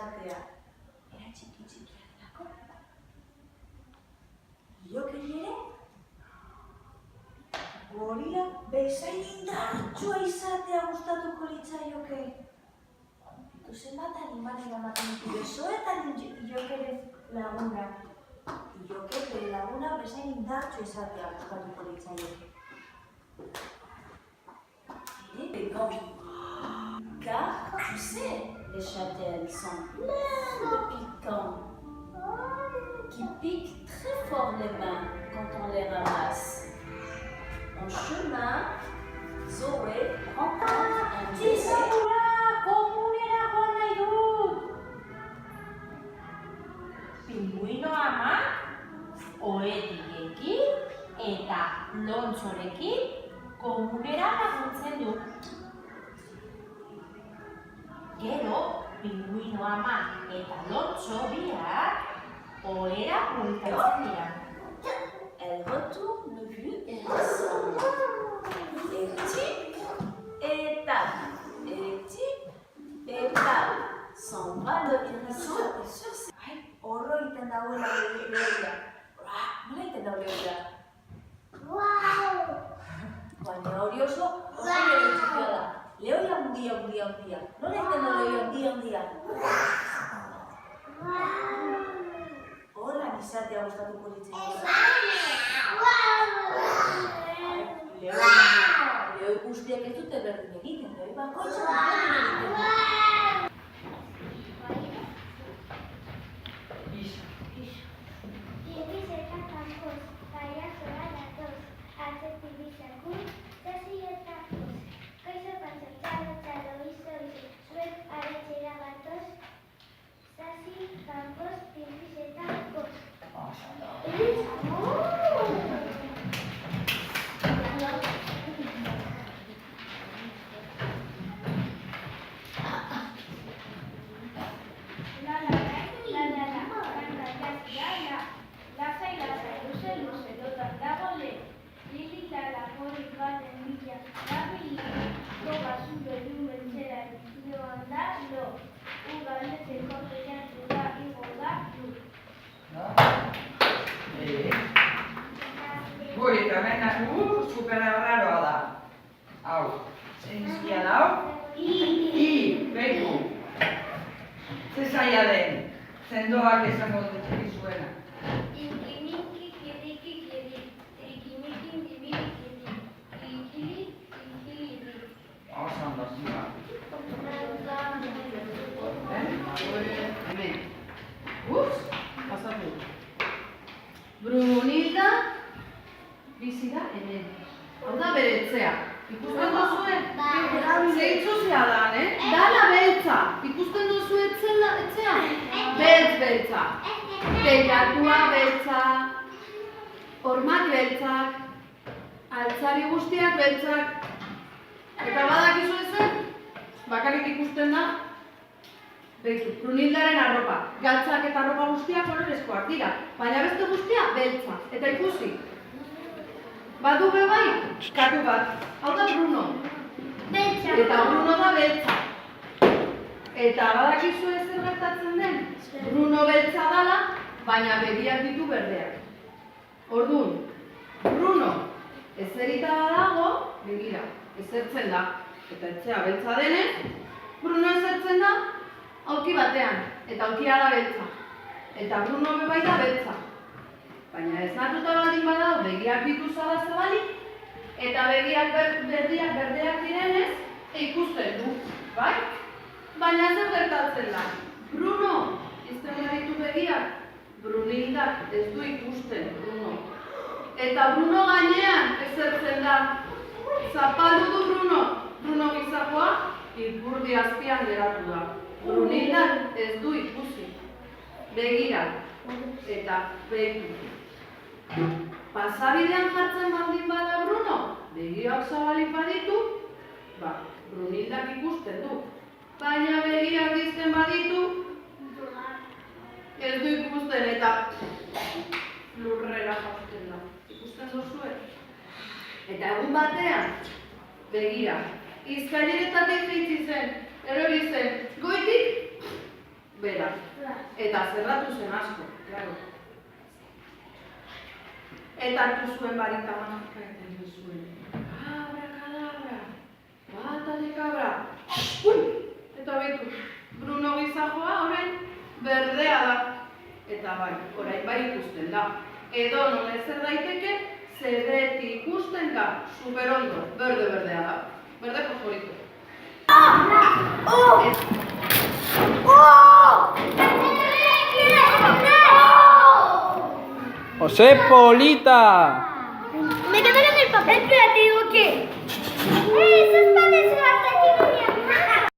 izatea. Era txiki-txikia delako. Iokeri ere, gorila bezain indartsua izatea gustatuko litzaioke. Zenbat animali eramaten ditu besoetan Iokeren laguna. Ioke bere laguna bezain indartsua izatea gustatuko litzaioke. Car, tu sais, les châtaignes sont pleines de piquants qui piquent très fort les mains quand on les ramasse. En chemin, Zoé rencontre un bébé. Pinguino ama, ohetik eta lontzorekin komunera laguntzen du. Gero, pinguino ama eta lontzo biak ohera bueltatzen dira. Elle retourne vue et descend. Et tic, et tape, et tic, et tape. Son bras de hérisson est sur ses... Horro egiten dagoela lehia. Nola egiten dago lehia? Baina hori oso lehia txikia da. Lehia handia. Nola egiten dago lehia handia? Hola, izatea gustatuko litzaioke. Lehoi guztiak ez dute berdin egiten, lehoi bakoitza berdin egiten. Superarraroa da. Hau, zein da hau? Beitu. Ze zaila den, zendoak esango dut zuena. Oso ondo, ziba. Hemen. Ups, pasatu. Brunilda bizi da hemen. Hau da bere etzea. Ikusten duzue? Zeitzuzea da, Dana beltza. Ikusten duzue etzea? Beltza. Teiratua beltza. Hormak beltzak. Altzari guztiak beltzak. Eta badakizu ezen? Bakarrik ikusten da. Beitu, Brunildaren arropa. Galtzak eta arropa guztiak kolorezkoak dira. Baina beste guztia beltza. Eta ikusi. Badu bebai, katu bat. Hau da Bruno. Beltza. Eta Bruno da beltza. Eta badakizu zer gertatzen den? Bruno beltza dala, baina begiak ditu berdeak. Orduan, Bruno ezerita dago, begira, ezertzen da. Eta etzea beltza denez, Bruno ezertzen da, aulki batean. Eta aulkia da beltza. Eta Bruno bebai da beltza. Baina ez natuta baldin badau, begiak ditu zabalik, eta begiak berdeak direnez, ikusten du, bai? Baina zer gertatzen da? Bruno, izten baditu begiak, Brunildak ez du ikusten, Bruno. Eta Bruno gainean ezertzen da. Zapaldu du Bruno gizakoa, ipurdi azpian geratu da. Brunildak ez du ikusi. Begira, eta begitu. Pasabidean jartzen baldin bada Bruno, begiak zabalik baditu, Brunildak ikusten du. Baina begiak dizten baditu, ez du ikusten eta lurrera jausten da. Ikusten duzue? Eta egun batean, begira, izkailiretatik jaitsi zen, erori zen, goitik, bera. Eta zerratu zen asko, claro. Eta hartu zuen barita manazka eta egin zuen. Abra, kadabra, batale kabra. Ui! Eta betu, Bruno gizajoa orain berdea da. Eta bai, orain bai ikusten da. Edo non ezer daiteke, zerreti ikusten da. Superondo, berdea da. Berde fosforito. José Polita. Me quedé con el papel creativo que... ¡Eso es para desbaratar!